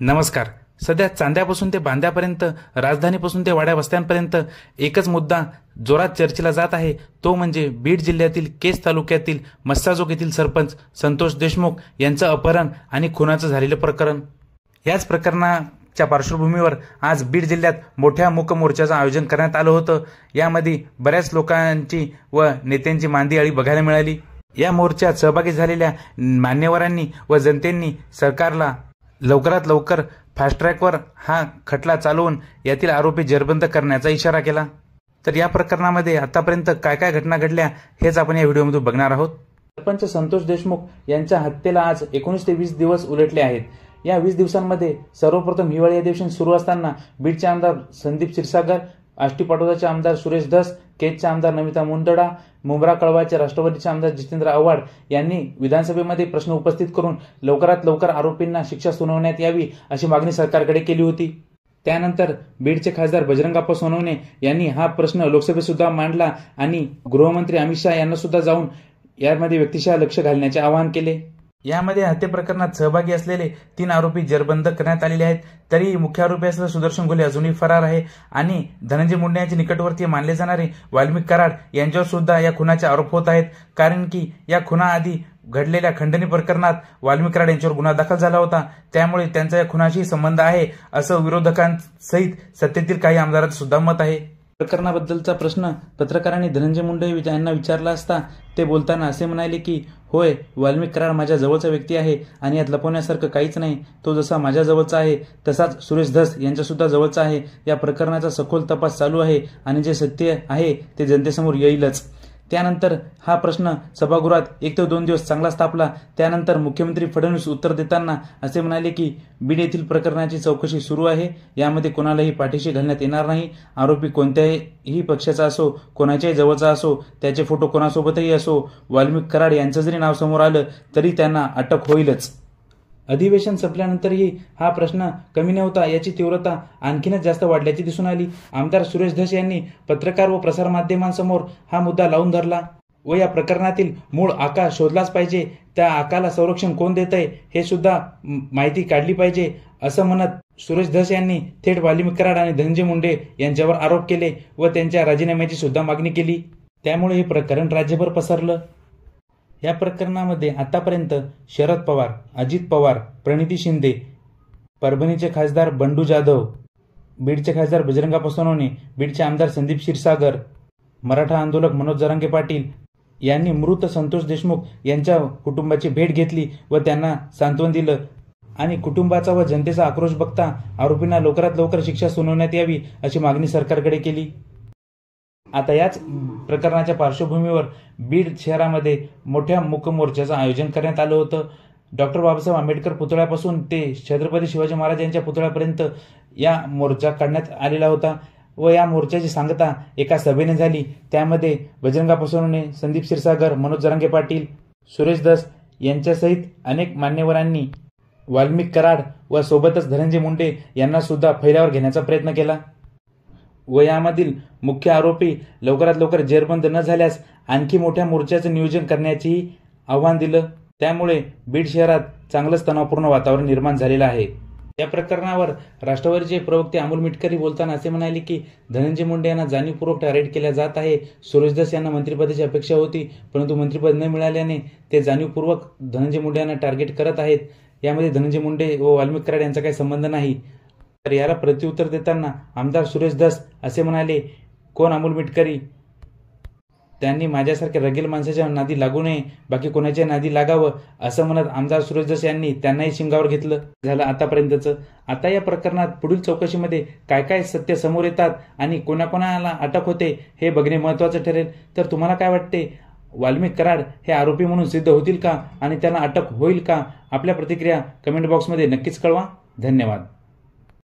नमस्कार. सध्या चांद्यापासून ते बांद्यापर्यंत, राजधानीपासून ते वाड्या वस्त्यांपर्यंत एकच मुद्दा जोरात चर्चेला जात आहे. तो म्हणजे बीड जिल्ह्यातील केज तालुक्यातील मस्साजोग येथील सरपंच संतोष देशमुख यांचं अपहरण आणि खुनाचं झालेलं प्रकरण. याच प्रकरणाच्या पार्श्वभूमीवर आज बीड जिल्ह्यात मोठ्या मूक मोर्चाचं आयोजन करण्यात आलं होतं. यामध्ये बऱ्याच लोकांची व नेत्यांची मांदियाळी बघायला मिळाली. या मोर्चात सहभागी झालेल्या मान्यवरांनी व जनतेंनी सरकारला लवकरात लवकर फास्ट ट्रॅकवर हा खटला चालवून यातील आरोपी जेरबंद करण्याचा इशारा केला. तर या प्रकरणामध्ये आतापर्यंत काय काय घटना घडल्या हेच आपण या व्हिडिओमधून बघणार आहोत. सरपंच संतोष देशमुख यांच्या हत्येला आज 19 ते 20 दिवस उलटले आहेत. या 20 दिवसांमध्ये सर्वप्रथम हिवाळी अधिवेशन सुरू असताना बीडचे आमदार संदीप क्षीरसागर, आष्टी पाटोदाचे आमदार सुरेश धस, केजचे आमदार नमिता मुंदडा, मुंब्रा कळवाचे राष्ट्रवादीचे आमदार जितेंद्र आव्हाड यांनी विधानसभेमध्ये प्रश्न उपस्थित करून लवकरात लवकर आरोपींना शिक्षा सुनावण्यात यावी अशी मागणी सरकारकडे केली होती. त्यानंतर बीडचे खासदार बजरंगाप्पा सोनवणे यांनी हा प्रश्न लोकसभेत सुद्धा मांडला आणि गृहमंत्री अमित शहा यांना सुद्धा जाऊन यामध्ये व्यक्तिशः लक्ष घालण्याचे आवाहन केले. यामध्ये हत्या प्रकरणात सहभागी असलेले 3 आरोपी जेरबंद करण्यात आलेले आहेत. तरी मुख्य आरोपी असलेला सुदर्शन घोले अजूनही फरार आहे आणि धनंजय मुंडे यांचे निकटवर्तीय मानले जाणारे वाल्मिक कराड यांच्यावर सुद्धा या खुनाचे आरोप होत आहेत. कारण की या खुनाआधी घडलेल्या खंडणी प्रकरणात वाल्मिक कराड यांच्यावर गुन्हा दाखल झाला होता. त्यामुळे त्यांचा या खुनाशी संबंध आहे असं विरोधकांसहित सत्तेतील काही आमदारांचं सुद्धा मत आहे. प्रकरणाबद्दलचा प्रश्न पत्रकारांनी धनंजय मुंडे यांना विचारला असता ते बोलताना असे म्हणाले की होय, वाल्मिक कराड माझ्या जवळचा व्यक्ती आहे आणि यात लपवण्यासारखं काहीच नाही. तो जसा माझ्या जवळचा आहे तसाच सुरेश धस यांच्या सुद्धा जवळचा आहे. या प्रकरणाचा सखोल तपास चालू आहे आणि जे सत्य आहे ते जनतेसमोर येईलच. त्यानंतर हा प्रश्न सभागृहात 1 ते 2 दिवस चांगलाच तापला. त्यानंतर मुख्यमंत्री फडणवीस उत्तर देताना असे म्हणाले की बीड येथील प्रकरणाची चौकशी सुरू आहे. यामध्ये कोणालाही पाठीशी घालण्यात येणार नाही. आरोपी कोणत्याही पक्षाचा असो, कोणाच्याही जवळचा असो, त्याचे फोटो कोणासोबतही असो, वाल्मिक कराड यांचं जरी नाव समोर आलं तरी त्यांना अटक होईलच. अधिवेशन संपल्यानंतरही हा प्रश्न कमी नव्हता. याची तीव्रता आणखीनच जास्त वाढल्याची दिसून आली. आमदार सुरेश धस यांनी पत्रकार व प्रसारमाध्यमांसमोर हा मुद्दा लावून धरला व या प्रकरणातील मूळ आका शोधलाच पाहिजे. त्या आकाला संरक्षण कोण देतंय हे सुद्धा माहिती काढली पाहिजे असं म्हणत सुरेश धस यांनी थेट वाल्मिक कराड आणि धनंजय मुंडे यांच्यावर आरोप केले व त्यांच्या राजीनाम्याची सुद्धा मागणी केली. त्यामुळे हे प्रकरण राज्यभर पसरलं. या प्रकरणामध्ये आतापर्यंत शरद पवार, अजित पवार, प्रणिती शिंदे, परभणीचे खासदार बंडू जाधव, बीडचे खासदार बजरंगाप्पा सोनवणे, बीडचे आमदार संदीप क्षीरसागर, मराठा आंदोलक मनोज जरांगे पाटील यांनी मृत संतोष देशमुख यांच्या कुटुंबाची भेट घेतली व त्यांना सांत्वन दिलं आणि कुटुंबाचा व जनतेचा आक्रोश बघता आरोपींना लवकरात लवकर शिक्षा सुनावण्यात यावी अशी मागणी सरकारकडे केली. आता याच प्रकरणाच्या पार्श्वभूमीवर बीड शहरामध्ये मोठ्या मूक मोर्चाचं आयोजन करण्यात आलं होतं. डॉक्टर बाबासाहेब आंबेडकर पुतळ्यापासून ते छत्रपती शिवाजी महाराज यांच्या पुतळ्यापर्यंत या मोर्चा काढण्यात आलेला होता व या मोर्चाची सांगता एका सभेने झाली. त्यामध्ये बजरंगाप्पा सोनवणे, संदीप क्षीरसागर, मनोज जरांगे पाटील, सुरेश धस यांच्यासहित अनेक मान्यवरांनी वाल्मिक कराड व सोबतच धनंजय मुंडे यांना सुद्धा फैलावर घेण्याचा प्रयत्न केला व यामधील मुख्य आरोपी लवकरात लवकर जेरबंद न झाल्यास आणखी मोठ्या मोर्चाचं नियोजन करण्याचेही आव्हान दिलं. त्यामुळे बीड शहरात चांगलंच तणावपूर्ण वातावरण निर्माण झालेलं आहे. या प्रकरणावर राष्ट्रवादीचे प्रवक्ते अमोल मिटकरी बोलताना असे म्हणाले की धनंजय मुंडे यांना जाणीवपूर्वक टार्गेट केल्या जात आहे. सुरेश धस यांना मंत्रिपदाची अपेक्षा होती परंतु मंत्रिपद न मिळाल्याने ते जाणीवपूर्वक धनंजय मुंडे यांना टार्गेट करत आहेत. यामध्ये धनंजय मुंडे व वाल्मिक कराड यांचा काही संबंध नाही. तर याला प्रत्युत्तर देताना आमदार सुरेश धस असे म्हणाले, कोण अमोल मिटकरी? त्यांनी माझ्यासारख्या रगेल माणसाच्या नादी लागू नये, बाकी कोणाच्या नादी लागावं असं म्हणत आमदार सुरेश धस यांनी त्यांनाही शिंगावर घेतलं. झालं आतापर्यंतचं. आता या प्रकरणात पुढील चौकशीमध्ये काय काय सत्य समोर येतात आणि कोणाकोणाला अटक होते हे बघणे महत्त्वाचं ठरेल. तर तुम्हाला काय वाटते, वाल्मिक कराड हे आरोपी म्हणून सिद्ध होतील का आणि त्यांना अटक होईल का? आपल्या प्रतिक्रिया कमेंट बॉक्समध्ये नक्कीच कळवा. धन्यवाद.